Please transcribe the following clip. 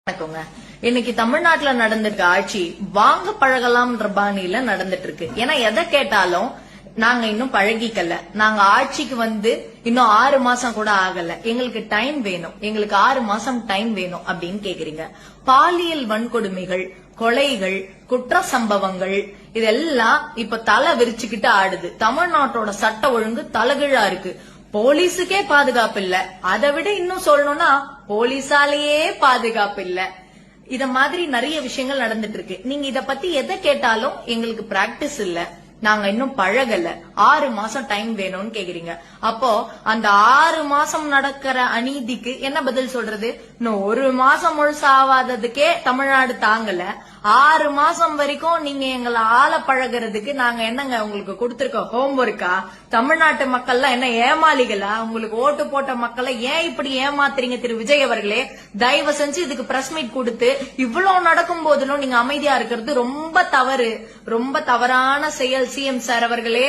வணக்கங்க. இன்னைக்கு தமிழ்நாட்டுல நடந்திருக்க ஆட்சி வாங்க பழகலாம்ன்ற பாணியில நடந்துட்டு இருக்கு. ஏன்னா எதை கேட்டாலும் நாங்க இன்னும் பழகிக்கல, நாங்க ஆட்சிக்கு வந்து இன்னும் 6 மாசம் கூட ஆகல, எங்களுக்கு டைம் வேணும், எங்களுக்கு 6 மாசம் டைம் வேணும் அப்படின்னு கேக்குறீங்க. பாலியல் வன்கொடுமைகள், கொலைகள், குற்ற சம்பவங்கள் இதெல்லாம் இப்ப தலை விரிச்சுக்கிட்டு ஆடுது. தமிழ்நாட்டோட சட்ட ஒழுங்கு தலகிழா இருக்கு. போலீஸுக்கே பாதுகாப்பு இல்ல. அதை விட இன்னும் சொல்லணும்னா போலீஸாலேயே பாதுகாப்பு இல்ல. இத மாதிரி நிறைய விஷயங்கள் நடந்துட்டு இருக்கு. நீங்க இத பத்தி எதை கேட்டாலும் எங்களுக்கு பிராக்டிஸ் இல்ல, நாங்க இன்னும் பழகல, 6 மாசம் டைம் வேணும்னு கேக்குறீங்க. அப்போ அந்த 6 மாசம் நடக்கிற அநீதிக்கு என்ன பதில் சொல்றது? இன்னும் 1 மாசம் முழுசா ஆவாததுக்கே தமிழ்நாடு தாங்கல, 6 மாசம் வரைக்கும் நீங்க எங்களை ஆள பழகிறதுக்கு நாங்க என்னங்க உங்களுக்கு கொடுத்திருக்க ஹோம்ஒர்க்கா? தமிழ்நாட்டு மக்கள்லாம் என்ன ஏமாளிகளா? உங்களுக்கு ஓட்டு போட்ட மக்களை ஏன் இப்படி ஏமாத்துறீங்க திரு விஜய் அவர்களே? தயவு செஞ்சு இதுக்கு பிரஸ் மீட் கொடுத்து இவ்வளவு நடக்கும் போதிலும் நீங்க அமைதியா இருக்கிறது ரொம்ப தவறு, ரொம்ப தவறான செயல். சிஎம் சார் அவர்களே